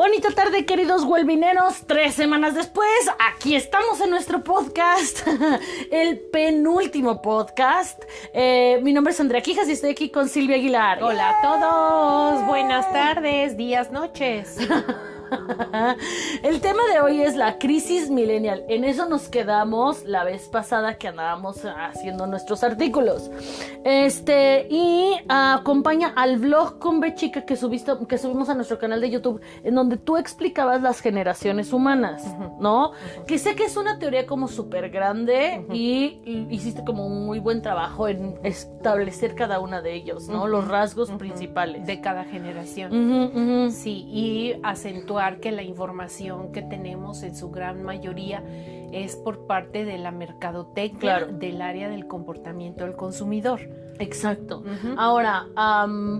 Bonita tarde, queridos huelvineros. 3 semanas después, aquí estamos en nuestro podcast, el penúltimo podcast. Mi nombre es Andrea Quijas y estoy aquí con Silvia Aguilar. Hola a todos, buenas tardes, días, noches. El tema de hoy es la crisis millennial. En eso nos quedamos la vez pasada que andábamos haciendo nuestros artículos. Y acompaña al vlog con B chica que subimos a nuestro canal de YouTube, en donde tú explicabas las generaciones humanas, ¿no? Que sé que es una teoría como súper grande y hiciste como un muy buen trabajo en establecer cada una de ellos, ¿no? Los rasgos principales de cada generación. Sí, y acentuar que la información que tenemos en su gran mayoría es por parte de la mercadotecnia, del área del comportamiento del consumidor. Exacto. Ahora,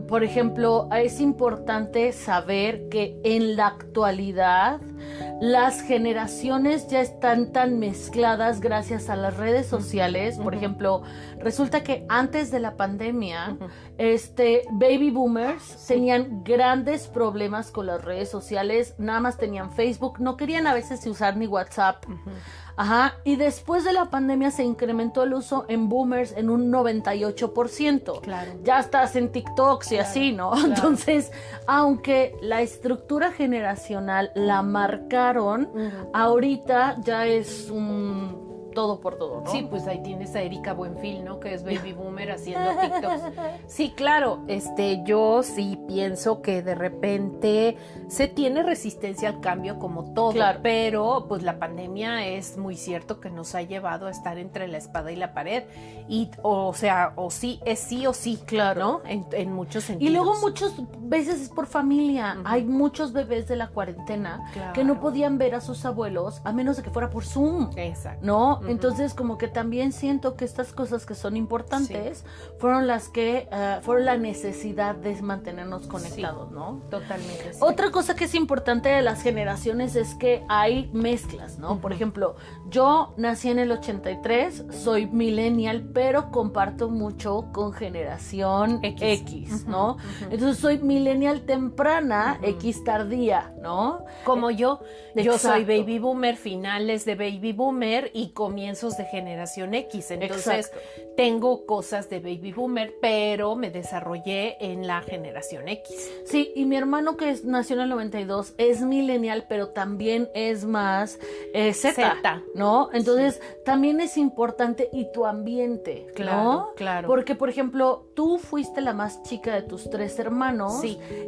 por ejemplo, es importante saber que en la actualidad las generaciones ya están tan mezcladas gracias a las redes sociales. Por ejemplo, resulta que antes de la pandemia, baby boomers tenían grandes problemas con las redes sociales, nada más tenían Facebook, no querían a veces usar ni WhatsApp. Y después de la pandemia se incrementó el uso en boomers en un 98%. Claro. Ya estás en TikToks y así, ¿no? Claro. Entonces, aunque la estructura generacional la marcaron, ahorita ya es un todo por todo, ¿no? Sí, pues ahí tienes a Erika Buenfil, ¿no? Que es baby boomer haciendo TikToks. Sí, claro, yo sí pienso que de repente se tiene resistencia al cambio como todo, pero pues la pandemia es muy cierto que nos ha llevado a estar entre la espada y la pared y, o sí o sí, ¿no? En muchos sentidos. Y luego muchas veces es por familia. Hay muchos bebés de la cuarentena que no podían ver a sus abuelos a menos de que fuera por Zoom. Exacto. ¿No? Entonces como que también siento que estas cosas que son importantes fueron las que fueron la necesidad de mantenernos conectados, ¿no? Totalmente. Sí. Otra cosa que es importante de las generaciones es que hay mezclas, ¿no? Por ejemplo, yo nací en el 83, soy millennial, pero comparto mucho con generación X, ¿no? Entonces soy millennial temprana, X tardía, ¿no? Como yo soy baby boomer, finales de baby boomer y comienzos de generación X, entonces tengo cosas de baby boomer, pero me desarrollé en la generación X. Sí, y mi hermano que nació en el 92 es millennial, pero también es más Z, ¿no? Entonces también es importante y tu ambiente, ¿no? Claro. Porque, por ejemplo, tú fuiste la más chica de tus 3 hermanos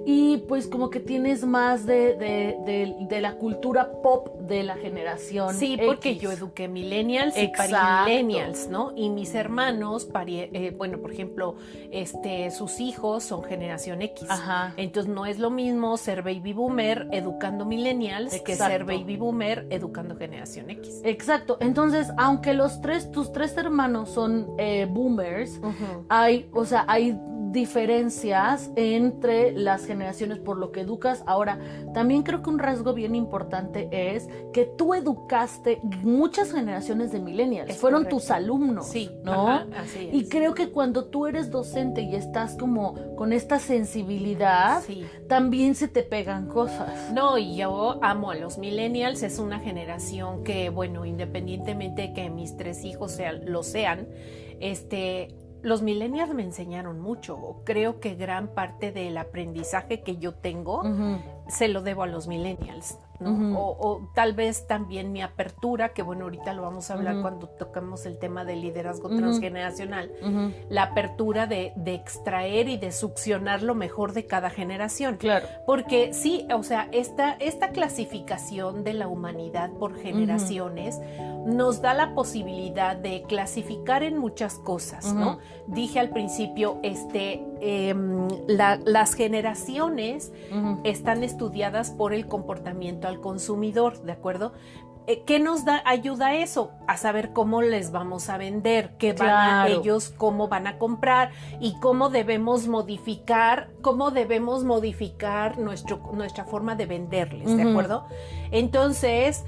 y pues como que tienes más de la cultura pop de la generación Sí, porque X. yo eduqué millennials y parimillennials, ¿no? Y mis hermanos, por ejemplo, sus hijos son generación X. Entonces no es lo mismo ser baby boomer educando millennials que ser baby boomer educando generación X. Exacto. Entonces, aunque tus 3 hermanos son boomers, hay diferencias entre las generaciones por lo que educas. Ahora, también creo que un rasgo bien importante es que tú educaste muchas generaciones de millennials, fueron tus alumnos, ¿no? Así es. Y creo que cuando tú eres docente y estás como con esta sensibilidad, también se te pegan cosas. No, y yo amo a los millennials, es una generación que, bueno, independientemente de que mis 3 hijos lo sean, los millennials me enseñaron mucho. Creo que gran parte del aprendizaje que yo tengo se lo debo a los millennials, ¿no? O tal vez también mi apertura, que bueno, ahorita lo vamos a hablar cuando tocamos el tema del liderazgo transgeneracional, la apertura de extraer y de succionar lo mejor de cada generación. Claro. Porque sí, o sea, esta clasificación de la humanidad por generaciones nos da la posibilidad de clasificar en muchas cosas, ¿no? Dije al principio, las generaciones están estudiadas por el comportamiento al consumidor, ¿de acuerdo? ¿Qué nos ayuda eso? A saber cómo les vamos a vender, qué van a ellos, cómo van a comprar y cómo debemos modificar nuestra forma de venderles, ¿de acuerdo? Entonces,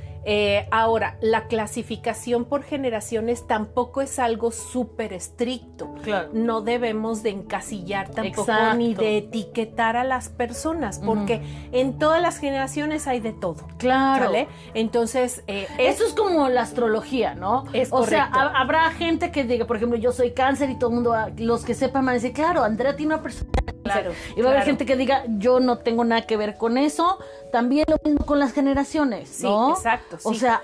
Ahora, la clasificación por generaciones tampoco es algo súper estricto. Claro. No debemos de encasillar tampoco Exacto. ni de etiquetar a las personas, porque en todas las generaciones hay de todo. Claro. ¿Sale? Entonces, eso es como la astrología, ¿no? Es o sea, correcto. habrá gente que diga, por ejemplo, yo soy cáncer y todo el mundo, los que sepan van a decir, claro, Andrea tiene una persona. Claro, Y va a haber claro. gente que diga, yo no tengo nada que ver con eso. También lo mismo con las generaciones, ¿no? Sí, exacto, sí. O sea,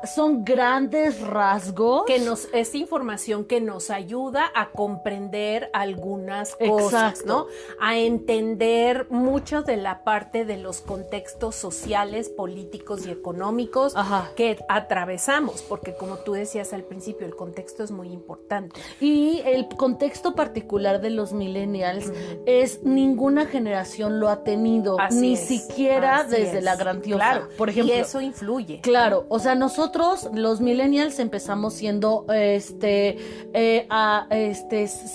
son grandes rasgos. Que es información que nos ayuda a comprender algunas cosas, Exacto. ¿no? A entender mucho de la parte de los contextos sociales, políticos y económicos Ajá. que atravesamos, porque como tú decías al principio, el contexto es muy importante. Y el contexto particular de los millennials es ninguna generación lo ha tenido, Así ni es, siquiera así desde es. la grandiosa. Claro, por ejemplo. y eso influye. Claro, o sea, nosotros, los millennials, empezamos siendo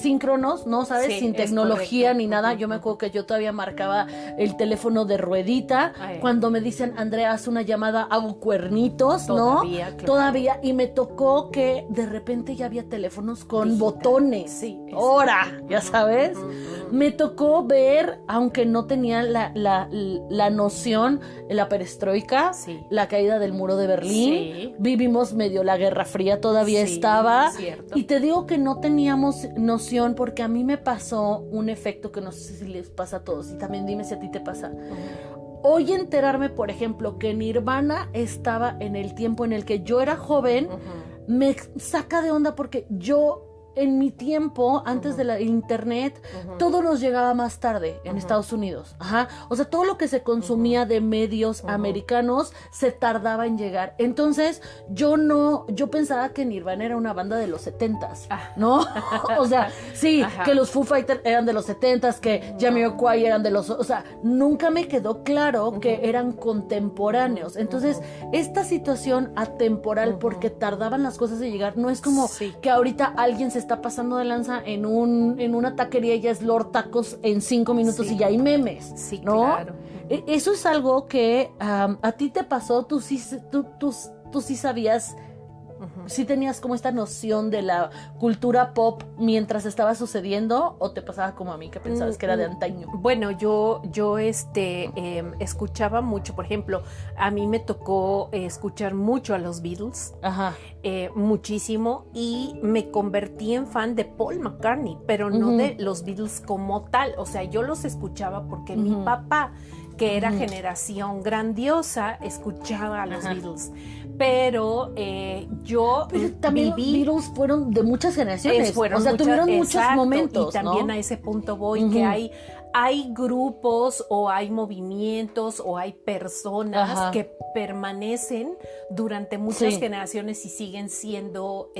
síncronos, ¿no? ¿Sabes? Sí, Sin es tecnología correcto. ni nada. Yo me acuerdo que yo todavía marcaba el teléfono de ruedita. Ay. Cuando me dicen, Andrea, haz una llamada, hago cuernitos, Todavía, ¿no? claro. Todavía. Y me tocó que de repente ya había teléfonos con Digital. botones. Sí, es Ahora, ya sabes. Me tocó ver, aunque no tenía la noción, la perestroika, Sí. la caída del muro de Berlín. Sí. Vivimos medio la Guerra Fría, todavía Sí, estaba. cierto. Y te digo que no teníamos noción porque a mí me pasó un efecto que no sé si les pasa a todos. Y también dime si a ti te pasa. Hoy enterarme, por ejemplo, que Nirvana estaba en el tiempo en el que yo era joven, me saca de onda porque yo... En mi tiempo, antes de la internet, todo nos llegaba más tarde en Estados Unidos. Ajá. O sea, todo lo que se consumía de medios americanos se tardaba en llegar. Entonces, yo pensaba que Nirvana era una banda de los 70s, ¿no? O sea, sí, Ajá. que los Foo Fighters eran de los 70s, que Jamiroquai eran de los... O sea, nunca me quedó claro que eran contemporáneos. Entonces, esta situación atemporal, porque tardaban las cosas en llegar, no es como Sí. que ahorita alguien se está pasando de lanza en una taquería y ya es Lord Tacos en 5 minutos Sí. y ya hay memes, Sí, ¿no? claro. Eso es algo que a ti te pasó, tú sí sabías, sí tenías como esta noción de la cultura pop mientras estaba sucediendo, o te pasaba como a mí que pensabas que era de antaño. Bueno, yo escuchaba mucho, por ejemplo, a mí me tocó escuchar mucho a los Beatles, Ajá. muchísimo, y me convertí en fan de Paul McCartney, pero no de los Beatles como tal. O sea, yo los escuchaba porque mi papá, que era generación grandiosa, escuchaba a los Beatles. Pero yo Pero también viví... los Beatles fueron de muchas generaciones, Fueron o sea, tuvieron muchos exacto, momentos, y también ¿no? a ese punto voy, que hay grupos o hay movimientos o hay personas Ajá. que permanecen durante muchas Sí. generaciones y siguen siendo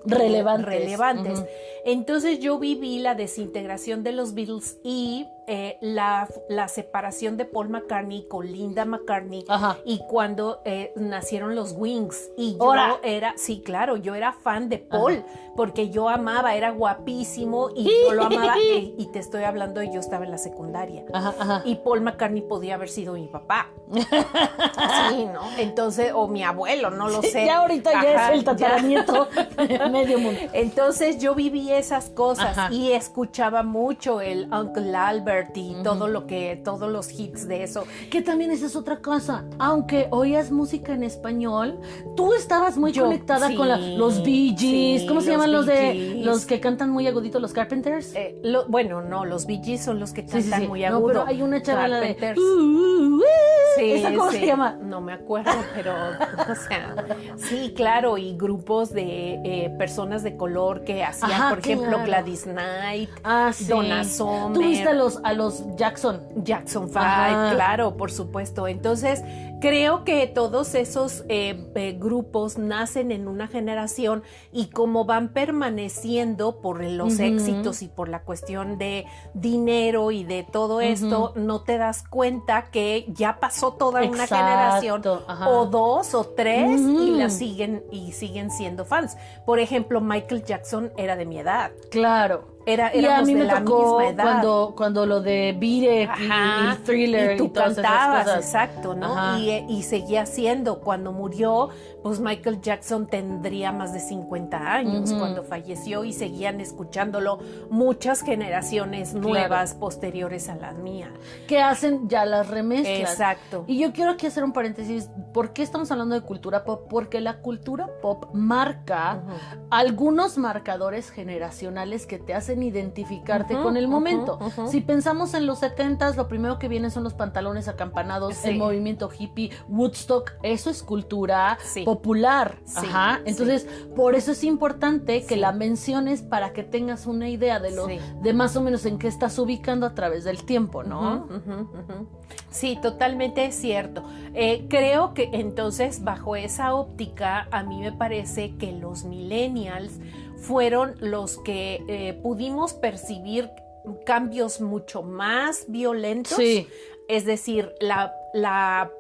Relevantes. Entonces yo viví la desintegración de los Beatles y la separación de Paul McCartney con Linda McCartney, Ajá. y cuando nacieron los Wings, y yo ¡Hora! sí, claro, yo era fan de Paul, porque yo amaba, era guapísimo y yo lo amaba, y te estoy hablando, yo estaba en la secundaria. Ajá, ajá. Y Paul McCartney podía haber sido mi papá. Sí, ¿no? Entonces, o mi abuelo, no lo sé. Ya ahorita ya Ajá, es el tataranieto medio mundo. Entonces yo viví esas cosas. Ajá. Y escuchaba mucho el Uncle Albert y todos los hits de eso. Que también esa es otra cosa. Aunque oías música en español, tú estabas muy conectada sí, con los Bee Gees. sí, ¿Cómo se los llaman Bee Gees. los que cantan muy agudito, los Carpenters? Bueno, no, los Bee Gees son los que cantan Sí. muy No, agudo. pero hay una chava la de Carpenters. ¿Esa cómo se llama? No me acuerdo, pero, o sea, sí, claro, y grupos de personas de color que hacían, Ajá, por ejemplo, claro. Gladys Knight, Sí. Donna Summer. ¿Tú viste a los Jackson? Jackson 5, Ajá. claro, por supuesto. Entonces, creo que todos esos grupos nacen en una generación y como van permaneciendo por los éxitos y por la cuestión de dinero y de todo esto, no te das cuenta que ya pasó toda una Exacto, generación ajá. o dos o tres y siguen siendo fans. Por ejemplo, Michael Jackson era de mi edad. Claro. Y a éramos mí de me la tocó misma edad. cuando lo de Beat It y Thriller y tú todas esas cantabas, cosas. exacto, ¿no? Ajá. Y seguía siendo. Cuando murió, pues Michael Jackson tendría más de 50 años cuando falleció y seguían escuchándolo muchas generaciones nuevas posteriores a las mías. Que hacen ya las remezclas. Exacto. Y yo quiero aquí hacer un paréntesis. ¿Por qué estamos hablando de cultura pop? Porque la cultura pop marca algunos marcadores generacionales que te hacen identificarte con el momento. Si pensamos en los 70s, lo primero que viene son los pantalones acampanados, el movimiento hippie, Woodstock, eso es cultura popular. Ajá. Entonces, por eso es importante que la menciones para que tengas una idea de más o menos en qué estás ubicando a través del tiempo, ¿no? Sí, totalmente cierto. Creo que entonces, bajo esa óptica, a mí me parece que los millennials fueron los que pudimos percibir cambios mucho más violentos. Sí. Es decir, la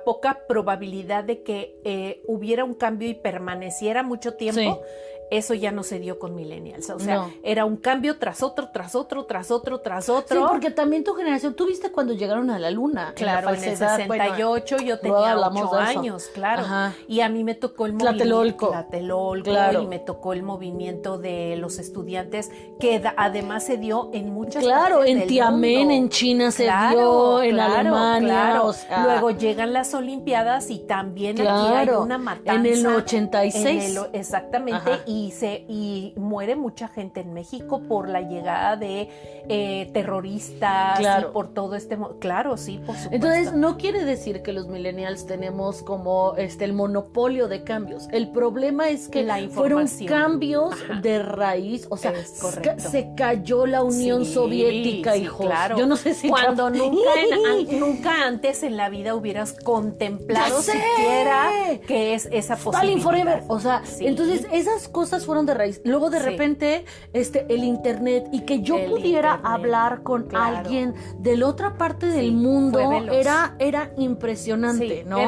poca probabilidad de que hubiera un cambio y permaneciera mucho tiempo. Sí. Eso ya no se dio con millennials, o sea, era un cambio tras otro, tras otro, tras otro, tras otro. Sí, porque también tu generación, tú viste cuando llegaron a la luna. Claro, en el 68 yo tenía 8 años, claro. Ajá. Y a mí me tocó el movimiento Tlatelolco, claro. Y me tocó el movimiento de los estudiantes, que además se dio en muchas partes en del Tiananmen, mundo. En China se dio, en Alemania. Claro. O sea, luego llegan las Olimpiadas y también aquí hay una matanza. En el 86. Exactamente, y muere mucha gente en México por la llegada de terroristas y por todo claro, sí, por supuesto. Entonces, no quiere decir que los millennials tenemos como el monopolio de cambios. El problema es que fueron cambios de raíz, o sea, se cayó la Unión Soviética, hijos. Claro. Yo no sé si cuando nunca antes en la vida hubieras contemplado siquiera que es esa posibilidad. Stalin Forever. O sea, entonces esas cosas fueron de raíz. Luego de repente el internet, y que yo pudiera hablar con alguien de la otra parte del mundo era impresionante, ¿no?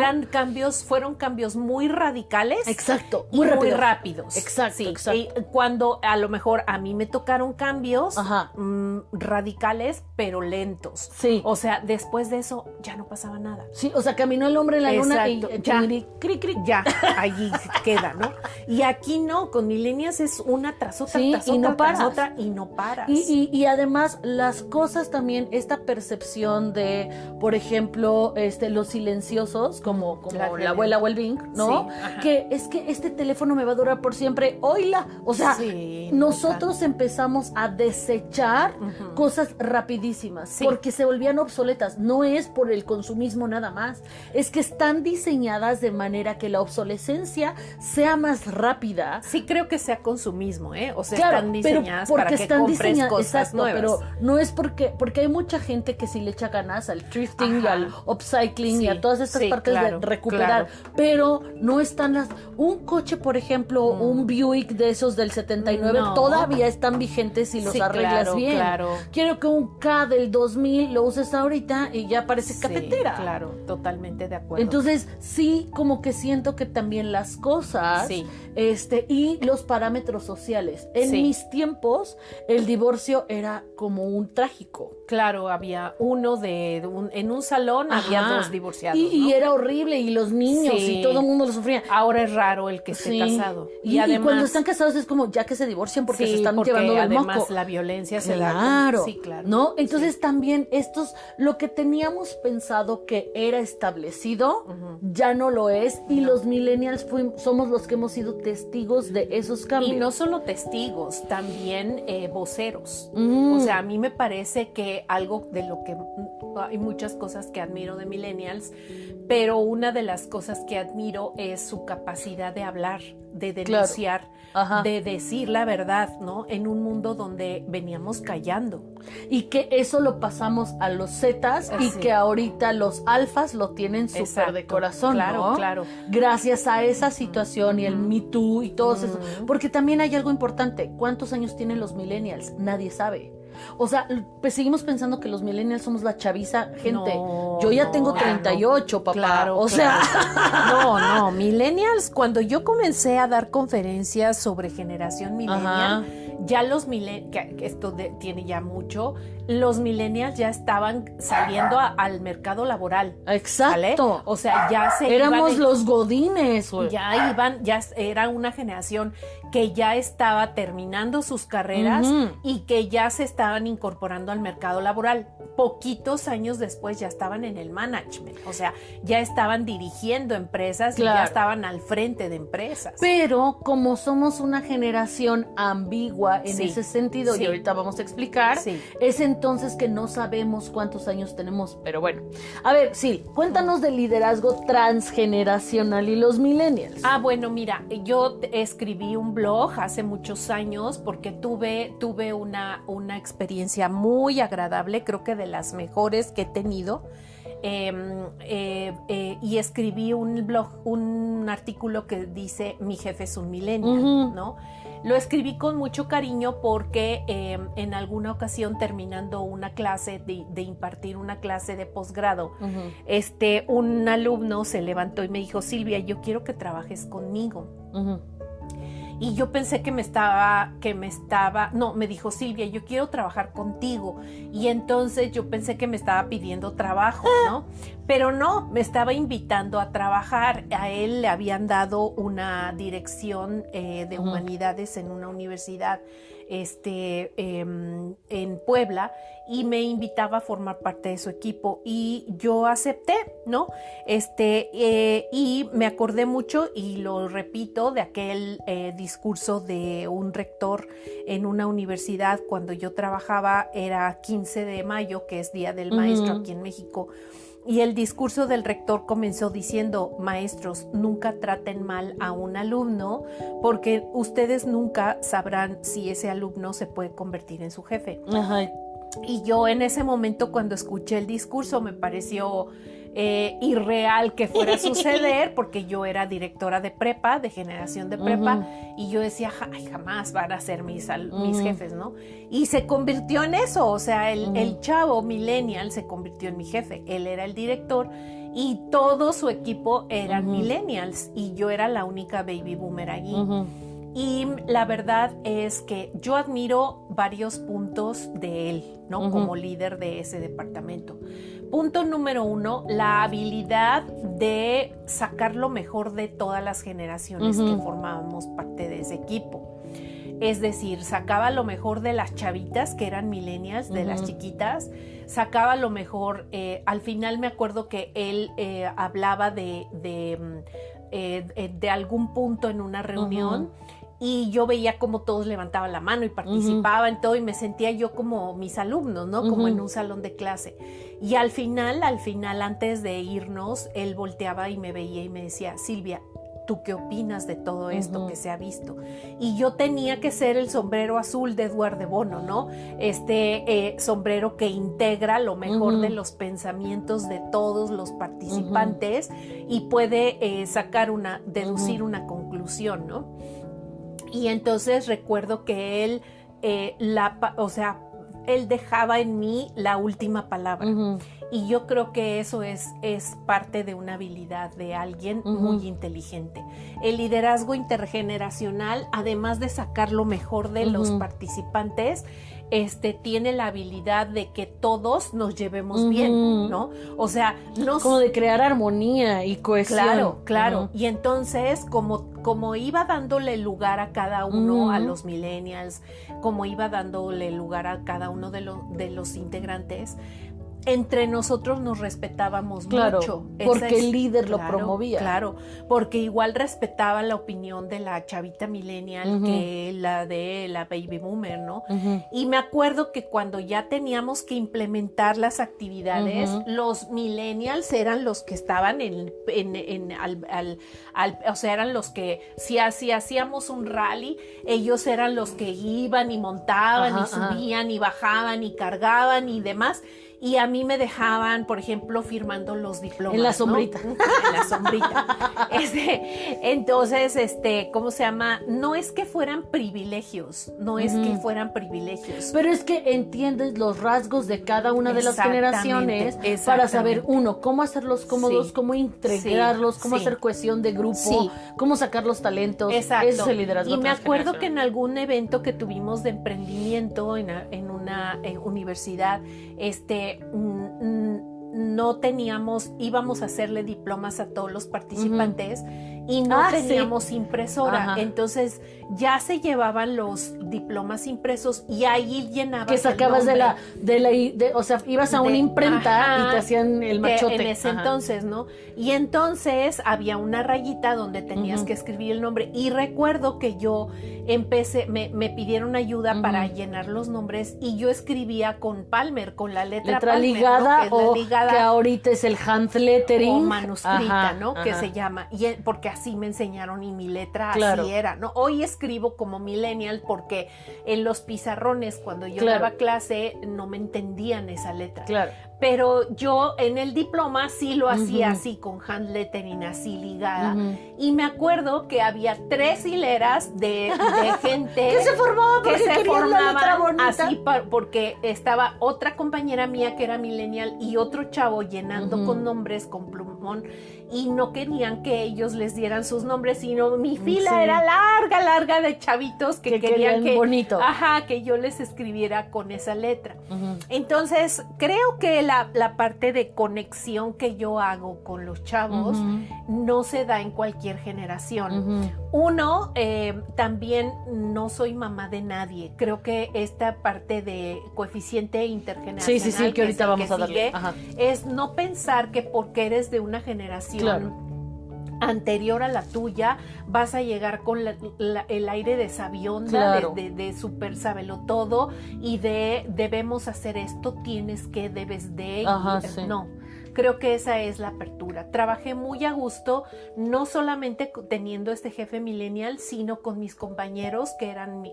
Fueron cambios muy radicales. Exacto, muy rápidos. Exacto. Y cuando a lo mejor a mí me tocaron cambios radicales, pero lentos. Sí. O sea, después de eso ya no pasaba nada. Sí, o sea, caminó el hombre en la luna y ya, allí queda, ¿no? Y aquí no, con millennials es una tras otra, tras otra, y no paras. Y además las cosas también, esta percepción de, por ejemplo, los silenciosos, como la abuela Welbing, ¿no? Sí, que es que este teléfono me va a durar por siempre. ¡Oila! O sea, nosotros empezamos a desechar cosas rapidísimas porque se volvían obsoletas. No es por el consumismo nada más, es que están diseñadas de manera que la obsolescencia sea más rápida. Sí, creo que sea consumismo, ¿eh? O sea, están diseñadas para que compres cosas nuevas. Pero no es porque hay mucha gente que sí le echa ganas al thrifting y al upcycling y a todas estas partes de recuperar, pero no están un coche, por ejemplo, un Buick de esos del 79 todavía están vigentes si los arreglas bien. Quiero que un K del 2000 lo uses ahorita y ya parece cafetera. Claro, totalmente de acuerdo. Entonces, sí, como que siento que también las cosas y los parámetros sociales. En mis tiempos, el divorcio era como un trágico. Claro, había en un salón había 2 divorciados. Y era horrible, y los niños, y todo el mundo lo sufría. Ahora es raro el que esté casado. Y además, cuando están casados es como ya que se divorcian porque se están llevando del moco. Además la violencia se da. Sí, claro. ¿No? Entonces también lo que teníamos pensado que era establecido, ya no lo es, y los millennials somos los que hemos sido testigos de esos cambios. Y no solo testigos, también voceros. O sea, a mí me parece que algo de lo que hay muchas cosas que admiro de millennials, pero una de las cosas que admiro es su capacidad de hablar, de denunciar, de decir la verdad, ¿no? En un mundo donde veníamos callando. Y que eso lo pasamos a los Zetas y que ahorita los alfas lo tienen súper de corazón, ¿no? Claro. Gracias a esa situación y el Me Too y todo eso. Porque también hay algo importante. ¿Cuántos años tienen los millennials? Nadie sabe. O sea, pues seguimos pensando que los millennials somos la chaviza, gente. Yo ya tengo 38, papá. Claro, o sea, millennials. Cuando yo comencé a dar conferencias sobre generación millennial, ya los millennials, que esto tiene ya mucho, los millennials ya estaban saliendo al mercado laboral. Exacto. ¿Vale? O sea, ya se éramos los godines. Ya era una generación que ya estaba terminando sus carreras y que ya se estaban incorporando al mercado laboral. Poquitos años después ya estaban en el management, o sea, ya estaban dirigiendo empresas y ya estaban al frente de empresas. Pero como somos una generación ambigua en ese sentido, y ahorita vamos a explicar, es entonces que no sabemos cuántos años tenemos, pero bueno. A ver, Sil, cuéntanos del liderazgo transgeneracional y los millennials. Bueno, mira, yo escribí un blog hace muchos años porque tuve una experiencia muy agradable, creo que de las mejores que he tenido, y escribí un artículo que dice Mi jefe es un millennial, ¿no? Lo escribí con mucho cariño porque en alguna ocasión, terminando una clase de impartir una clase de posgrado, un alumno se levantó y me dijo: Silvia, yo quiero que trabajes conmigo. Y yo pensé me dijo: Silvia, yo quiero trabajar contigo. Y entonces yo pensé que me estaba pidiendo trabajo, ¿no? Pero no, me estaba invitando a trabajar. A él le habían dado una dirección de humanidades en una universidad en Puebla, y me invitaba a formar parte de su equipo y yo acepté, ¿no? Y me acordé mucho, y lo repito, de aquel discurso de un rector en una universidad cuando yo trabajaba. Era 15 de mayo, que es Día del Maestro aquí en México. Y el discurso del rector comenzó diciendo: maestros, nunca traten mal a un alumno, porque ustedes nunca sabrán si ese alumno se puede convertir en su jefe. Y yo en ese momento, cuando escuché el discurso, me pareció irreal que fuera a suceder, porque yo era directora de prepa, de generación de prepa, y yo decía: ay, jamás van a ser mis jefes, ¿no? Y se convirtió en eso, o sea, el chavo millennial se convirtió en mi jefe. Él era el director y todo su equipo eran millennials, y yo era la única baby boomer allí. Y la verdad es que yo admiro varios puntos de él, ¿no? Como líder de ese departamento. Punto número 1, la habilidad de sacar lo mejor de todas las generaciones que formábamos parte de ese equipo. Es decir, sacaba lo mejor de las chavitas que eran millennials, de las chiquitas, sacaba lo mejor. Al final me acuerdo que él hablaba de algún punto en una reunión, y yo veía como todos levantaban la mano y participaban todo, y me sentía yo como mis alumnos, ¿no? Como en un salón de clase. Y al final, antes de irnos, él volteaba y me veía y me decía: Silvia, ¿tú qué opinas de todo esto que se ha visto? Y yo tenía que ser el sombrero azul de Edward de Bono, ¿no? Sombrero que integra lo mejor de los pensamientos de todos los participantes y puede deducir una conclusión, ¿no? Y entonces recuerdo que él, él dejaba en mí la última palabra. Y yo creo que eso es parte de una habilidad de alguien muy inteligente. El liderazgo intergeneracional, además de sacar lo mejor de los participantes, tiene la habilidad de que todos nos llevemos bien, ¿no? O sea, como de crear armonía y cohesión. Claro. Y entonces, como iba dándole lugar a cada uno, a los millennials, como iba dándole lugar a cada uno de los integrantes, entre nosotros nos respetábamos mucho. Porque el líder lo promovía. Claro, porque igual respetaba la opinión de la chavita millennial que la de la baby boomer, ¿no? Y me acuerdo que cuando ya teníamos que implementar las actividades, los millennials eran los que estaban o sea, eran los que, si hacíamos un rally, ellos eran los que iban y montaban y subían y bajaban y cargaban y demás. y a mí me dejaban, por ejemplo, firmando los diplomas. En la sombrita. ¿No? En la sombrita. Entonces, ¿cómo se llama? No es que fueran privilegios, no es que fueran privilegios. Pero es que entiendes los rasgos de cada una de las generaciones para saber, uno, cómo hacerlos cómodos, cómo integrarlos, cómo hacer cohesión de grupo, cómo sacar los talentos. Exacto. Ese es el liderazgo. Y me acuerdo que en algún evento que tuvimos de emprendimiento en una universidad, no teníamos, íbamos a hacerle diplomas a todos los participantes y no teníamos impresora. Ajá. Entonces ya se llevaban los diplomas impresos y ahí llenabas que sacabas o sea, ibas a una imprenta y te hacían el machote. En ese entonces, ¿no? Y entonces había una rayita donde tenías que escribir el nombre. Y recuerdo que yo empecé, me pidieron ayuda para llenar los nombres y yo escribía con Palmer, con la letra Palmer, ligada, ¿no? o ligada, que ahorita es el hand lettering. O manuscrita, ¿no? Que se llama. Y porque así me enseñaron y mi letra así era, ¿no? Hoy escribo como millennial porque en los pizarrones cuando yo daba clase no me entendían esa letra. Claro. Pero yo en el diploma sí lo hacía así, con hand lettering así ligada. Y me acuerdo que había 3 hileras de gente que se formaban así porque estaba otra compañera mía que era millennial y otro chavo llenando con nombres, con plumón, y no querían que ellos les dieran sus nombres, sino mi fila era larga de chavitos que querían que bonito. Que yo les escribiera con esa letra. Entonces creo que la parte de conexión que yo hago con los chavos no se da en cualquier generación. Uno, también no soy mamá de nadie. Creo que esta parte de coeficiente intergeneracional que ahorita vamos a darle, es no pensar que porque eres de una generación anterior a la tuya vas a llegar con el aire de sabionda, de súper sábelo todo y de debemos hacer esto, tienes que, debes de, no. Creo que esa es la apertura. Trabajé muy a gusto, no solamente teniendo este jefe millennial, sino con mis compañeros que eran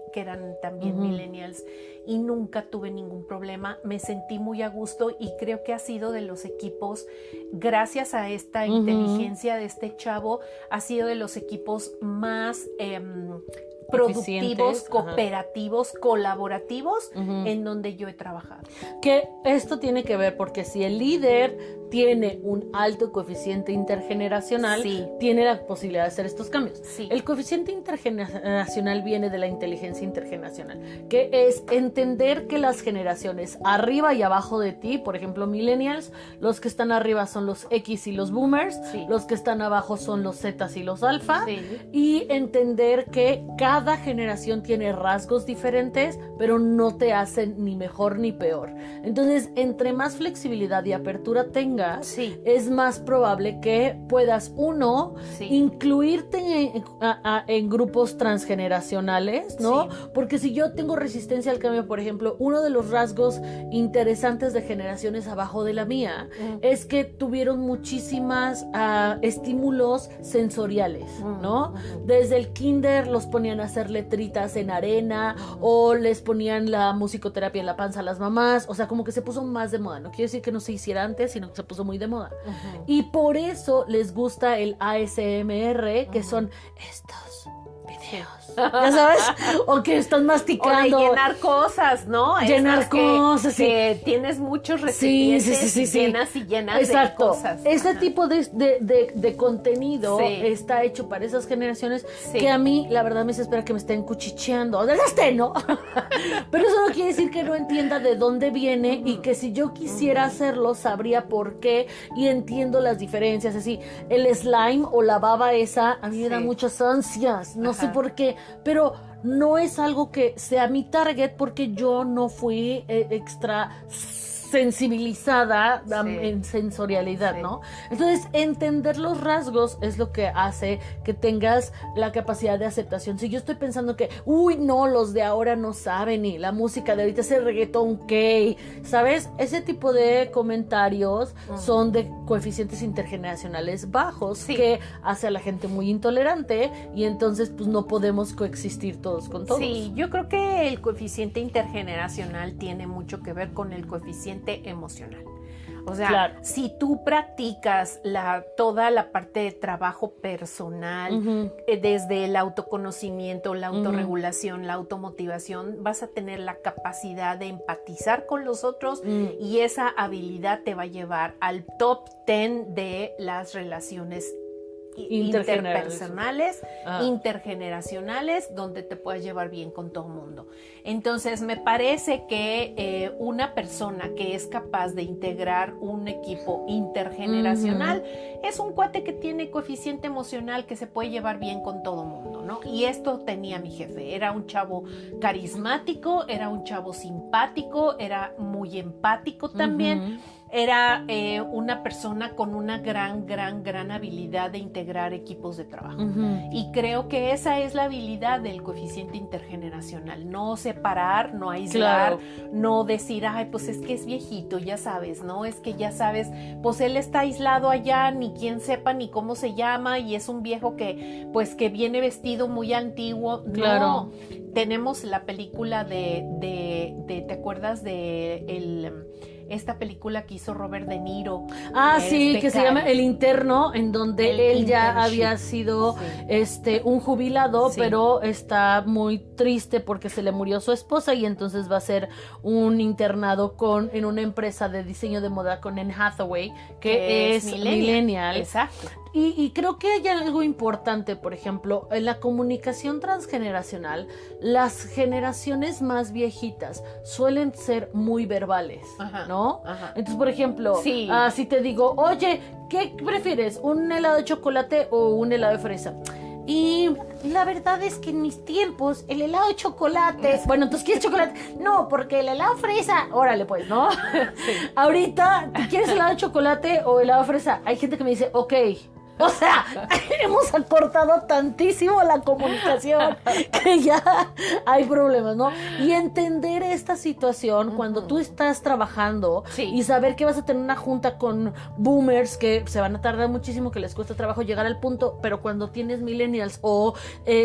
también millennials, y nunca tuve ningún problema. Me sentí muy a gusto y creo que ha sido de los equipos, gracias a esta inteligencia de este chavo, ha sido de los equipos más productivos, cooperativos, colaborativos en donde yo he trabajado. Que esto tiene que ver porque si el líder tiene un alto coeficiente intergeneracional, tiene la posibilidad de hacer estos cambios. El coeficiente intergeneracional viene de la inteligencia intergeneracional, que es entender que las generaciones arriba y abajo de ti, por ejemplo, millennials, los que están arriba son los X y los boomers, los que están abajo son los Zetas y los alfa, y entender que cada generación tiene rasgos diferentes, pero no te hacen ni mejor ni peor. Entonces, entre más flexibilidad y apertura tengas, es más probable que puedas, uno, incluirte en grupos transgeneracionales, ¿no? Porque si yo tengo resistencia al cambio, por ejemplo, uno de los rasgos interesantes de generaciones abajo de la mía es que tuvieron muchísimas estímulos sensoriales, ¿no? Desde el kinder los ponían a hacer letritas en arena o les ponían la musicoterapia en la panza a las mamás, o sea, como que se puso más de moda. No quiere decir que no se hiciera antes, sino que se puso muy de moda. Y por eso les gusta el ASMR, que son estos videos. ¿Ya sabes? O que están masticando. O de llenar cosas, ¿no? Llenar cosas, que tienes muchos recipientes llenas y llenas de cosas. Ese tipo de contenido está hecho para esas generaciones que a mí, la verdad, me desespera que me estén cuchicheando. ¿No? Pero eso no quiere decir que no entienda de dónde viene y que si yo quisiera hacerlo, sabría por qué y entiendo las diferencias. Así, el slime o la baba esa, a mí me da muchas ansias. No sé por qué, pero no es algo que sea mi target porque yo no fui extra sensibilizada en sensorialidad, ¿no? Entonces, entender los rasgos es lo que hace que tengas la capacidad de aceptación. Si yo estoy pensando que, no, los de ahora no saben y la música de ahorita es el reggaetón, ¿sabes? Ese tipo de comentarios son de coeficientes intergeneracionales bajos que hace a la gente muy intolerante y entonces pues no podemos coexistir todos con todos. Sí, yo creo que el coeficiente intergeneracional tiene mucho que ver con el coeficiente coeficiente emocional. O sea, claro. si tú practicas toda la parte de trabajo personal, desde el autoconocimiento, la autorregulación, la automotivación, vas a tener la capacidad de empatizar con los otros y esa habilidad te va a llevar al top 10 de las relaciones interpersonales, intergeneracionales, donde te puedas llevar bien con todo el mundo. Entonces me parece que una persona que es capaz de integrar un equipo intergeneracional es un cuate que tiene coeficiente emocional, que se puede llevar bien con todo el mundo, ¿no? Y esto tenía mi jefe, era un chavo carismático, era un chavo simpático, era muy empático también. Era una persona con una gran habilidad de integrar equipos de trabajo. Y creo que esa es la habilidad del coeficiente intergeneracional. No separar, no aislar, no decir, ay, pues es que es viejito, ya sabes, ¿no? Es que ya sabes, pues él está aislado allá, ni quien sepa ni cómo se llama, y es un viejo que, pues, que viene vestido muy antiguo. Claro. No, tenemos la película ¿te acuerdas de esta película que hizo Robert De Niro? Sí, que se llama El Interno, en donde él ya había sido un jubilado, pero está muy triste porque se le murió su esposa y entonces va a ser un internado en una empresa de diseño de moda con Anne Hathaway, que es millennial. Exacto. Y creo que hay algo importante, por ejemplo, en la comunicación transgeneracional, las generaciones más viejitas suelen ser muy verbales, ¿no? Entonces, por ejemplo, si te digo, oye, ¿qué prefieres? ¿Un helado de chocolate o un helado de fresa? Y la verdad es que en mis tiempos, el helado de chocolate... Bueno, ¿entonces quieres chocolate? No, porque el helado fresa... Órale, pues, ¿no? Ahorita, ¿quieres helado de chocolate o helado de fresa? Hay gente que me dice, ok... O sea, hemos acortado tantísimo la comunicación que ya hay problemas, ¿no? Y entender esta situación cuando tú estás trabajando y saber que vas a tener una junta con boomers que se van a tardar muchísimo, que les cuesta trabajo llegar al punto, pero cuando tienes millennials o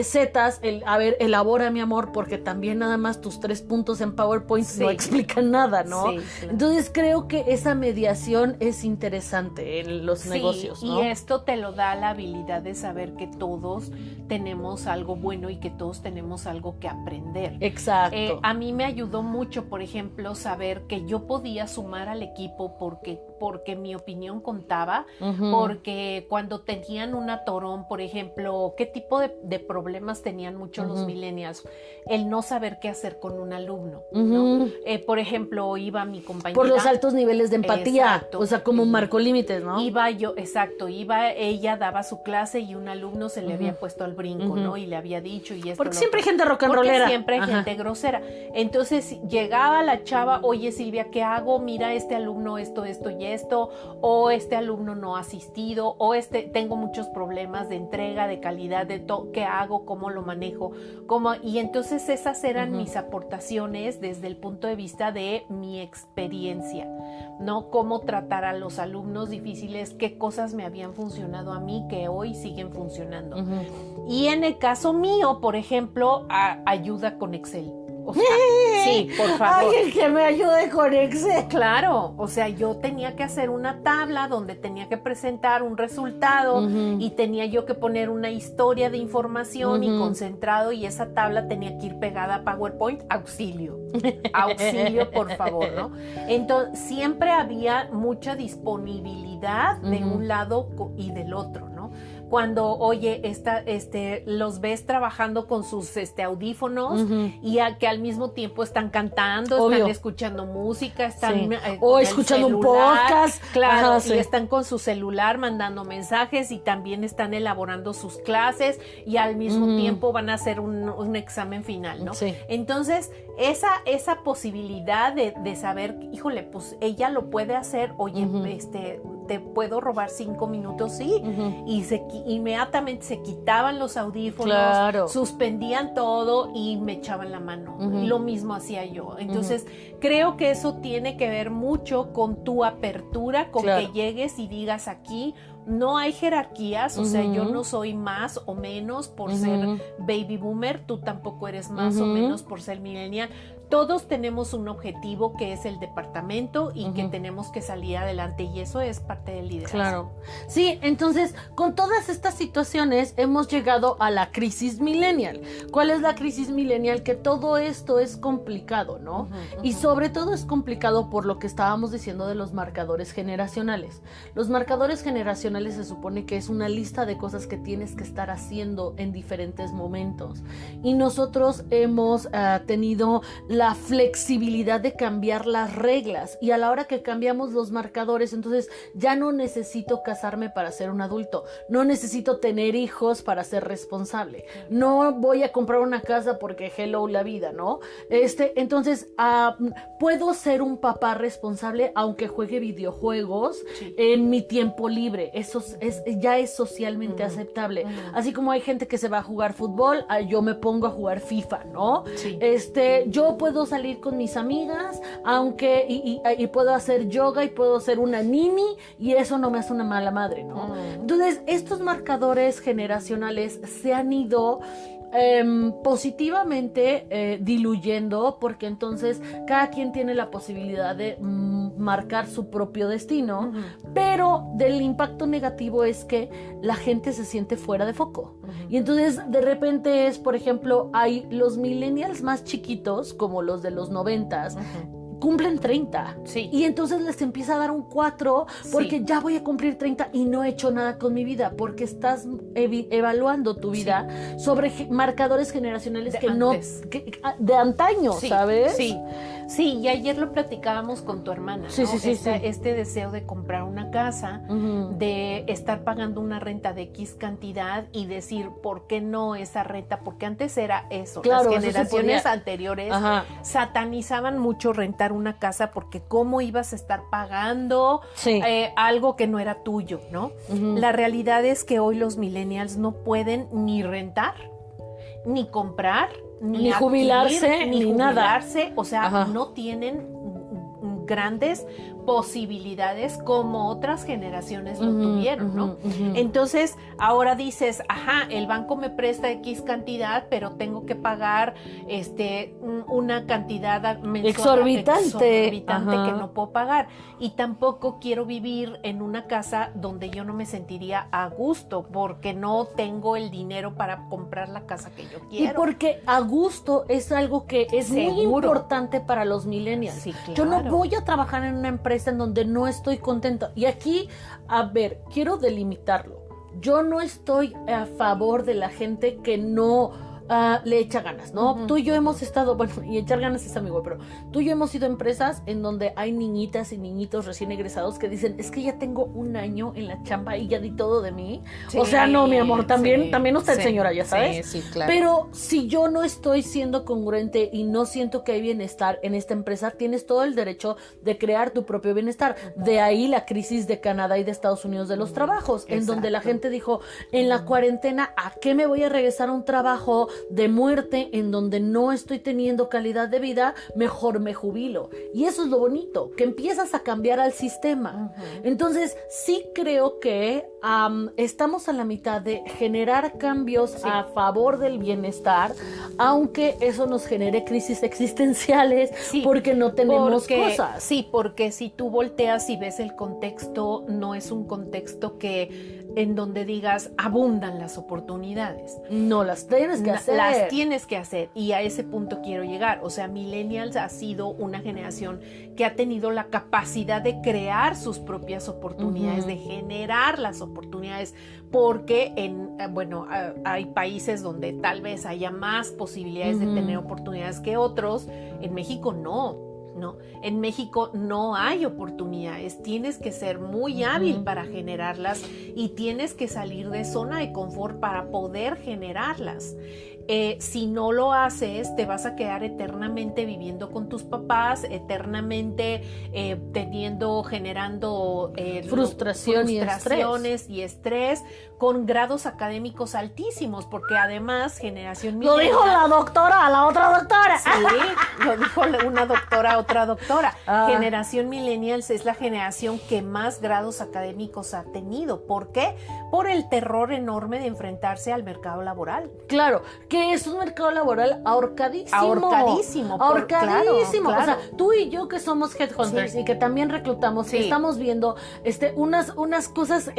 zetas, elabora, mi amor, porque también nada más tus 3 puntos en PowerPoint no explican nada, ¿no? Sí, claro. Entonces creo que esa mediación es interesante en los negocios, ¿no? Y esto te lo da la habilidad de saber que todos tenemos algo bueno y que todos tenemos algo que aprender. Exacto. A mí me ayudó mucho, por ejemplo, saber que yo podía sumar al equipo porque mi opinión contaba, porque cuando tenían un atorón, por ejemplo, ¿qué tipo de problemas tenían muchos los millennials? El no saber qué hacer con un alumno, ¿no? Por ejemplo, iba mi compañera... Por los altos niveles de empatía, exacto, o sea, como marcó límites, ¿no? Ella daba su clase y un alumno se le había puesto al brinco, ¿no? Y le había dicho y esto. Porque siempre hay gente rock and rollera. Porque siempre hay gente grosera. Entonces llegaba la chava, oye Silvia, ¿qué hago? Mira, este alumno esto y esto, o este alumno no ha asistido, o tengo muchos problemas de entrega, de calidad, de todo, ¿qué hago? ¿Cómo lo manejo? Y entonces esas eran mis aportaciones desde el punto de vista de mi experiencia, ¿no? Cómo tratar a los alumnos difíciles, qué cosas me habían funcionado a mí que hoy siguen funcionando. Y en el caso mío, por ejemplo, ayuda con Excel. O sea, sí, por favor. Ay, que me ayude con Excel. Claro, o sea, yo tenía que hacer una tabla donde tenía que presentar un resultado y tenía yo que poner una historia de información y concentrado, y esa tabla tenía que ir pegada a PowerPoint. Auxilio, por favor, ¿no? Entonces, siempre había mucha disponibilidad de un lado y del otro, ¿no? Cuando, oye, los ves trabajando con sus audífonos y que al mismo tiempo están cantando, están escuchando música, están o escuchando un podcast, claro, y están con su celular mandando mensajes y también están elaborando sus clases y al mismo tiempo van a hacer un examen final, ¿no? Sí. Entonces, esa posibilidad de saber, híjole, pues ella lo puede hacer, oye, te puedo robar 5 minutos, sí, y inmediatamente se quitaban los audífonos, suspendían todo y me echaban la mano. Lo mismo hacía yo. Entonces, creo que eso tiene que ver mucho con tu apertura, con que llegues y digas aquí no hay jerarquías, o sea, yo no soy más o menos por ser baby boomer, tú tampoco eres más o menos por ser millennial. Todos tenemos un objetivo que es el departamento y que tenemos que salir adelante, y eso es parte del liderazgo. Claro. Sí, entonces, con todas estas situaciones hemos llegado a la crisis millennial. ¿Cuál es la crisis millennial? Que todo esto es complicado, ¿no? Y sobre todo es complicado por lo que estábamos diciendo de los marcadores generacionales. Los marcadores generacionales se supone que es una lista de cosas que tienes que estar haciendo en diferentes momentos. Y nosotros hemos tenido la flexibilidad de cambiar las reglas, y a la hora que cambiamos los marcadores, entonces ya no necesito casarme para ser un adulto, no necesito tener hijos para ser responsable, no voy a comprar una casa porque hello la vida, ¿no? Entonces puedo ser un papá responsable aunque juegue videojuegos en mi tiempo libre. Eso ya es socialmente aceptable. Así como hay gente que se va a jugar fútbol, yo me pongo a jugar FIFA, ¿no? Sí. Yo puedo salir con mis amigas, aunque y puedo hacer yoga y puedo ser una nini, y eso no me hace una mala madre, ¿no? Entonces, estos marcadores generacionales se han ido positivamente diluyendo, porque entonces cada quien tiene la posibilidad de marcar su propio destino, pero del impacto negativo es que la gente se siente fuera de foco. Y entonces de repente es, por ejemplo, hay los millennials más chiquitos, como los de los 90s, cumplen 30. Sí. Y entonces les empieza a dar un 4 porque ya voy a cumplir 30 y no he hecho nada con mi vida, porque estás evaluando tu vida sobre marcadores generacionales de antaño, ¿sabes? Sí. Sí, y ayer lo platicábamos con tu hermana, ¿no? Este deseo de comprar una casa, de estar pagando una renta de X cantidad y decir, ¿por qué no esa renta? Porque antes era eso. Claro, las generaciones anteriores satanizaban mucho rentar una casa, porque cómo ibas a estar pagando algo que no era tuyo, ¿no? La realidad es que hoy los millennials no pueden ni rentar, ni comprar, ni jubilarse, ni nada. O sea, no tienen grandes posibilidades como otras generaciones lo tuvieron, ¿no? Entonces, ahora dices, el banco me presta X cantidad, pero tengo que pagar una cantidad mensual exorbitante que no puedo pagar. Y tampoco quiero vivir en una casa donde yo no me sentiría a gusto, porque no tengo el dinero para comprar la casa que yo quiero. Y porque a gusto es algo que es muy importante para los millennials. Sí, claro. Yo no voy a trabajar en una empresa en donde no estoy contenta. Y aquí, a ver, quiero delimitarlo. Yo no estoy a favor de la gente que no le echa ganas, ¿no? Tú y yo hemos estado, bueno, y echar ganas es amigo, pero tú y yo hemos sido empresas en donde hay niñitas y niñitos recién egresados que dicen, es que ya tengo un año en la chamba y ya di todo de mí. O sea, no, mi amor, también usted, señora, ya sabes. Sí, claro. Pero si yo no estoy siendo congruente y no siento que hay bienestar en esta empresa, tienes todo el derecho de crear tu propio bienestar. De ahí la crisis de Canadá y de Estados Unidos de los trabajos, en donde la gente dijo, en la cuarentena, ¿a qué me voy a regresar a un trabajo de muerte en donde no estoy teniendo calidad de vida? Mejor me jubilo. Y eso es lo bonito, que empiezas a cambiar al sistema. Entonces sí creo que estamos a la mitad de generar cambios a favor del bienestar, aunque eso nos genere crisis existenciales porque no tenemos cosas. Sí, porque si tú volteas y ves el contexto, no es un contexto en donde digas abundan las oportunidades. No, las tienes que hacer. Las tienes que hacer, y a ese punto quiero llegar. O sea, millennials ha sido una generación que ha tenido la capacidad de crear sus propias oportunidades, de generar las oportunidades, porque hay países donde tal vez haya más posibilidades de tener oportunidades que otros. En México no. En México no hay oportunidades, tienes que ser muy hábil para generarlas y tienes que salir de zona de confort para poder generarlas. si no lo haces, te vas a quedar eternamente viviendo con tus papás, eternamente generando frustraciones y estrés, con grados académicos altísimos, porque además generación millennial... Lo dijo la doctora, la otra doctora. Sí, lo dijo una doctora a otra doctora. Generación millennials es la generación que más grados académicos ha tenido. ¿Por qué? Por el terror enorme de enfrentarse al mercado laboral. Claro, que es un mercado laboral ahorcadísimo. Ahorcadísimo. Claro. O sea, tú y yo que somos headhunters y que también reclutamos, estamos viendo unas cosas,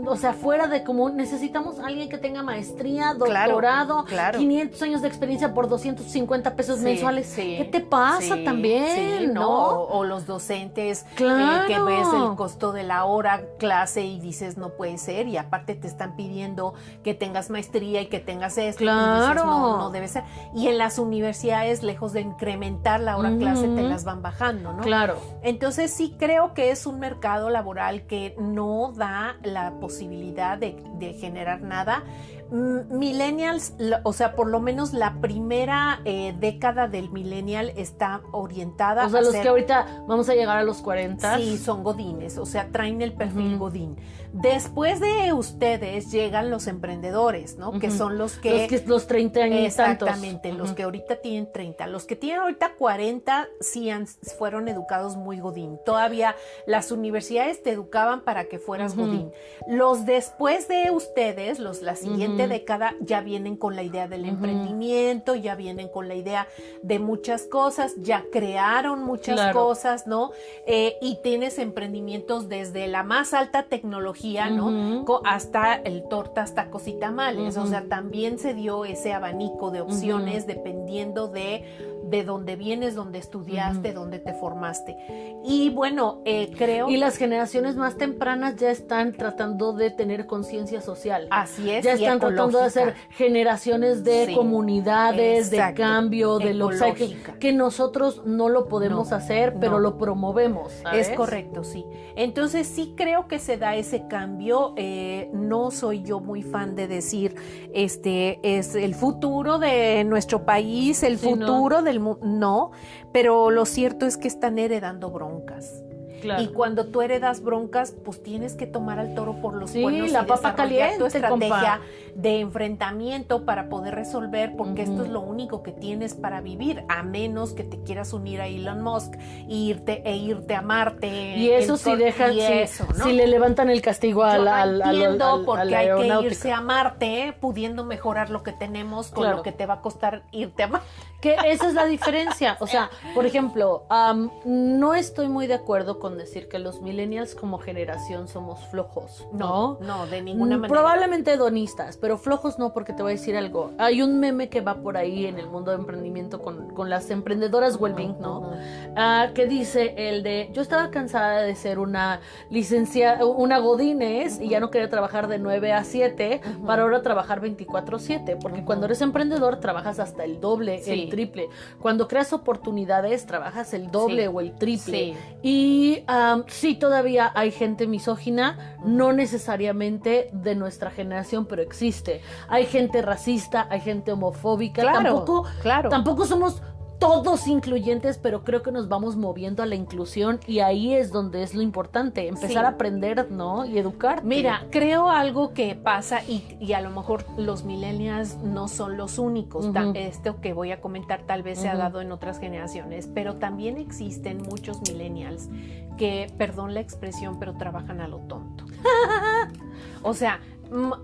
o sea, fuera de común. Necesitamos a alguien que tenga maestría, doctorado, 500 años de experiencia por 250 pesos mensuales. ¿Qué te pasa también? ¿No? O los docentes que ves el costo de la hora clase y dices no puede ser, y aparte te están pidiendo que tengas maestría y que tengas esto, y dices no debe ser. Y en las universidades, lejos de incrementar la hora clase, te las van bajando, ¿no? Claro. Entonces sí creo que es un mercado laboral que no da la posibilidad de generar nada. Millennials, o sea, por lo menos la primera década del millennial está orientada o sea, los que ahorita vamos a llegar a los 40. Sí, son godines, o sea, traen el perfil godín. Después de ustedes llegan los emprendedores, ¿no? Que son los los 30 años. Exactamente, los que ahorita tienen 30. Los que tienen ahorita 40 sí fueron educados muy godín. Todavía las universidades te educaban para que fueras godín. Los después de ustedes, la siguiente década, ya vienen con la idea del emprendimiento, ya vienen con la idea de muchas cosas, ya crearon muchas cosas, ¿no? Y tienes emprendimientos desde la más alta tecnología, ¿no? Hasta el tortas, tacos y tamales. O sea, también se dio ese abanico de opciones dependiendo de dónde vienes, dónde estudiaste, dónde te formaste. Y bueno, creo... Y las generaciones más tempranas ya están tratando de tener conciencia social. Así es. Ya están tratando de hacer generaciones de comunidades, de cambio, de lo que nosotros no lo podemos hacer, pero lo promovemos, ¿sabes? Es correcto, sí. Entonces sí creo que se da ese cambio. No soy yo muy fan de decir, es el futuro de nuestro país, el futuro del mundo. No, pero lo cierto es que están heredando broncas. Claro. Y cuando tú heredas broncas, pues tienes que tomar al toro por los cuernos, la papa caliente, tu estrategia de enfrentamiento para poder resolver, porque esto es lo único que tienes para vivir, a menos que te quieras unir a Elon Musk e irte a Marte. Y eso si dejan, ¿no? Si le levantan el castigo porque hay que irse a Marte, pudiendo mejorar lo que tenemos con lo que te va a costar irte a Marte. Que esa es la diferencia. O sea, por ejemplo, no estoy muy de acuerdo con decir que los millennials como generación somos flojos, ¿no? No, de ninguna manera. Probablemente hedonistas, pero flojos no, porque te voy a decir algo. Hay un meme que va por ahí en el mundo de emprendimiento con las emprendedoras Wellbeing, ¿no? Que dice yo estaba cansada de ser una godínez y ya no quería trabajar de 9 a 7 para ahora trabajar 24/7, porque cuando eres emprendedor trabajas hasta el doble, el triple. Cuando creas oportunidades trabajas el doble o el triple. Y sí, todavía hay gente misógina, no necesariamente de nuestra generación, pero existe. Hay gente racista, hay gente homofóbica. Tampoco somos todos incluyentes, pero creo que nos vamos moviendo a la inclusión, y ahí es donde es lo importante, empezar a aprender, ¿no? Y educar. Mira, creo algo que pasa, y a lo mejor los millennials no son los únicos. Esto que voy a comentar tal vez se ha dado en otras generaciones, pero también existen muchos millennials que, perdón la expresión, pero trabajan a lo tonto. O sea,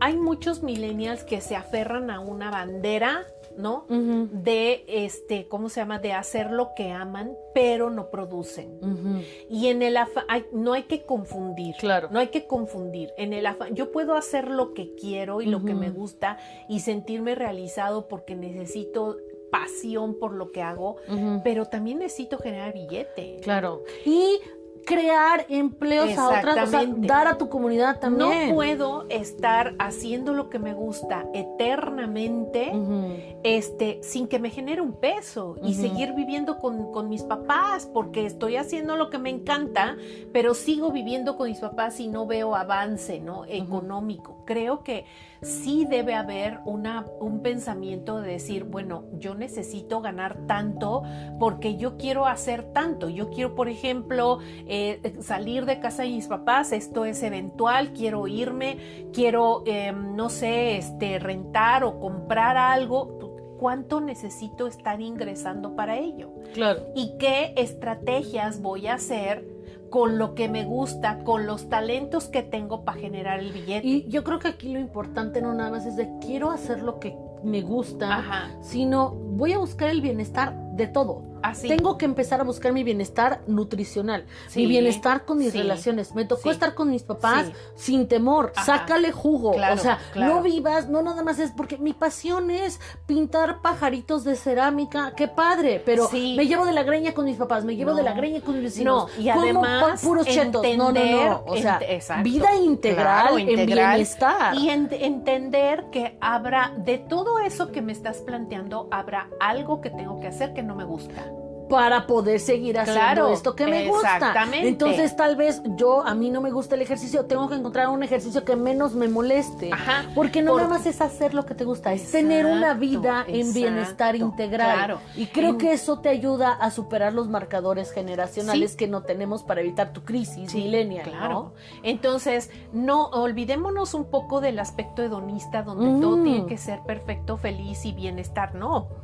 hay muchos millennials que se aferran a una bandera, ¿no? De ¿cómo se llama? De hacer lo que aman, pero no producen. Y en el afán, no hay que confundir. Claro. No hay que confundir. En el afán, yo puedo hacer lo que quiero y lo que me gusta y sentirme realizado porque necesito pasión por lo que hago, pero también necesito generar billete. Claro. Y crear empleos a otras, o sea, dar a tu comunidad también. No puedo estar haciendo lo que me gusta eternamente, sin que me genere un peso y seguir viviendo con mis papás, porque estoy haciendo lo que me encanta, pero sigo viviendo con mis papás y no veo avance, ¿no? Económico. Creo que sí debe haber un pensamiento de decir, bueno, yo necesito ganar tanto porque yo quiero hacer tanto. Yo quiero, por ejemplo, salir de casa de mis papás, esto es eventual, quiero irme, quiero, no sé, rentar o comprar algo. ¿Cuánto necesito estar ingresando para ello? Claro. ¿Y qué estrategias voy a hacer con lo que me gusta, con los talentos que tengo para generar el billete? Y yo creo que aquí lo importante no nada más es de quiero hacer lo que me gusta, sino voy a buscar el bienestar de todo. Así. Tengo que empezar a buscar mi bienestar nutricional, mi bienestar con mis relaciones. Me tocó estar con mis papás sin temor, sácale jugo. Claro, o sea, no vivas, no nada más es porque mi pasión es pintar pajaritos de cerámica, qué padre, pero me llevo de la greña con mis papás, me llevo de la greña con mis vecinos. No, y además puros chetos. No. O sea, vida integral, en bienestar. Y entender que habrá, de todo eso que me estás planteando, habrá algo que tengo que hacer que no me gusta. Para poder seguir haciendo esto que me gusta. Exactamente. Entonces, tal vez a mí no me gusta el ejercicio, tengo que encontrar un ejercicio que menos me moleste. Porque nada más es hacer lo que te gusta, es tener una vida en bienestar integral. Claro. Y creo que eso te ayuda a superar los marcadores generacionales que no tenemos para evitar tu crisis millennial. Claro. ¿no? Entonces, no olvidémonos un poco del aspecto hedonista donde todo tiene que ser perfecto, feliz y bienestar. No.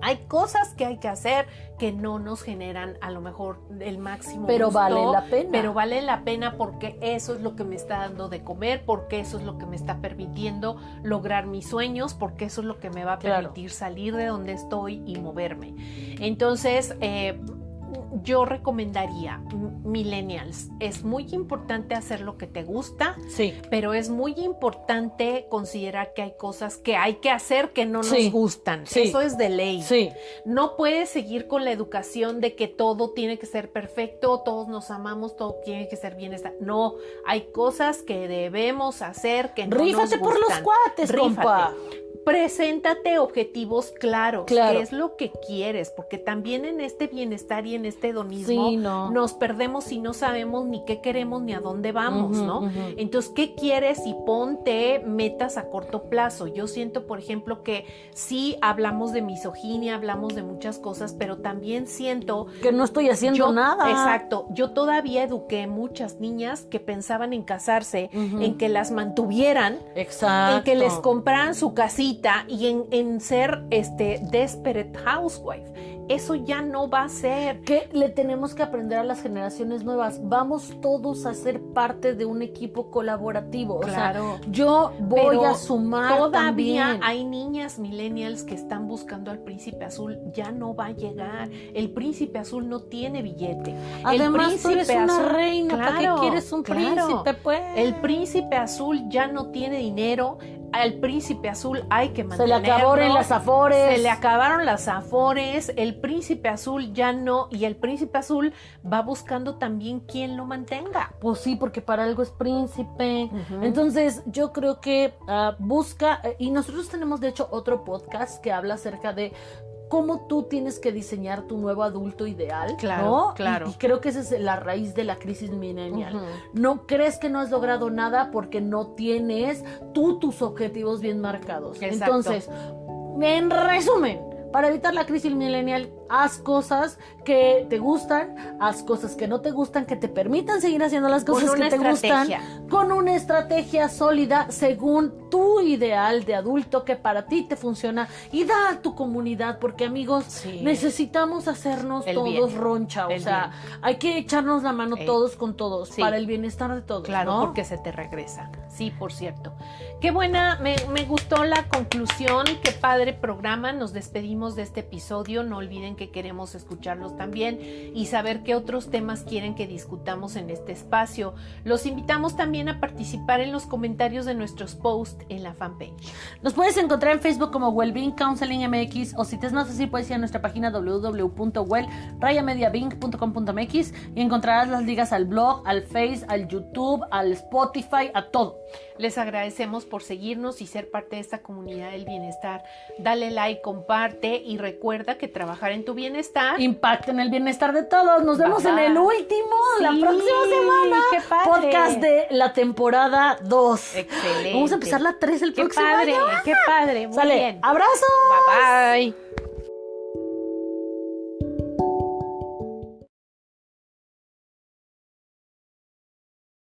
Hay cosas que hay que hacer que no nos generan a lo mejor el máximo pero gusto, vale la pena. Pero vale la pena porque eso es lo que me está dando de comer, porque eso es lo que me está permitiendo lograr mis sueños, porque eso es lo que me va a permitir salir de donde estoy y moverme. Entonces, yo recomendaría, millennials, es muy importante hacer lo que te gusta, pero es muy importante considerar que hay cosas que hay que hacer que no nos gustan. Eso es de ley. No puedes seguir con la educación de que todo tiene que ser perfecto, todos nos amamos, todo tiene que ser bienestar. No, hay cosas que debemos hacer que no nos gustan. Rífate por los cuates, compa. Preséntate objetivos claros, qué es lo que quieres, porque también en este bienestar y en este hedonismo nos perdemos y no sabemos ni qué queremos ni a dónde vamos, ¿no? Entonces, ¿qué quieres? Y ponte metas a corto plazo. Yo siento, por ejemplo, que sí hablamos de misoginia, hablamos de muchas cosas, pero también siento que no estoy haciendo nada. Exacto. Yo todavía eduqué muchas niñas que pensaban en casarse, en que las mantuvieran, en que les compraran su casita y en ser desperate housewife. Eso ya no va a ser. Que le tenemos que aprender a las generaciones nuevas. Vamos todos a ser parte de un equipo colaborativo. Claro. O sea, yo voy a sumar todavía también. Hay niñas millennials que están buscando al príncipe azul. Ya no va a llegar. El príncipe azul no tiene billete. Además, tú eres una reina. ¿Para qué quieres un príncipe, pues? El príncipe azul ya no tiene dinero. Al príncipe azul hay que mantenerlo. Se le acabaron las afores. Se le acabaron las afores. El príncipe azul ya no. Y el príncipe azul va buscando también quién lo mantenga. Pues sí, porque para algo es príncipe. Entonces, yo creo que busca. Y nosotros tenemos, de hecho, otro podcast que habla acerca de cómo tú tienes que diseñar tu nuevo adulto ideal, ¿no? Claro. Y creo que esa es la raíz de la crisis millennial. No crees que no has logrado nada porque no tienes tus objetivos bien marcados. Exacto. Entonces, en resumen, para evitar la crisis millennial, haz cosas que te gustan, haz cosas que no te gustan, que te permitan seguir haciendo las cosas que te gustan, con una estrategia sólida según tu ideal de adulto que para ti te funciona, y da a tu comunidad, porque amigos, necesitamos hacernos todos roncha, o sea, hay que echarnos la mano todos con todos, para el bienestar de todos. Claro, ¿no? porque se te regresa. Sí, por cierto. Qué buena, me gustó la conclusión, qué padre programa, nos despedimos de este episodio, no olviden que queremos escucharlos también y saber qué otros temas quieren que discutamos en este espacio. Los invitamos también a participar en los comentarios de nuestros posts en la fanpage. Nos puedes encontrar en Facebook como Wellbeing Counseling MX, o si te es más fácil puedes ir a nuestra página www.well-mediabing.com.mx y encontrarás las ligas al blog, al Face, al YouTube, al Spotify, a todo. Les agradecemos por seguirnos y ser parte de esta comunidad del bienestar. Dale like, comparte y recuerda que trabajar en tu bienestar impacta en el bienestar de todos. Nos vemos en el último, sí, la próxima semana. ¡Qué padre! Podcast de la temporada 2. Excelente. Vamos a empezar la 3 el ¡Qué próximo padre! año. ¡Qué padre! Muy Sale. bien. ¡Abrazos! Bye bye.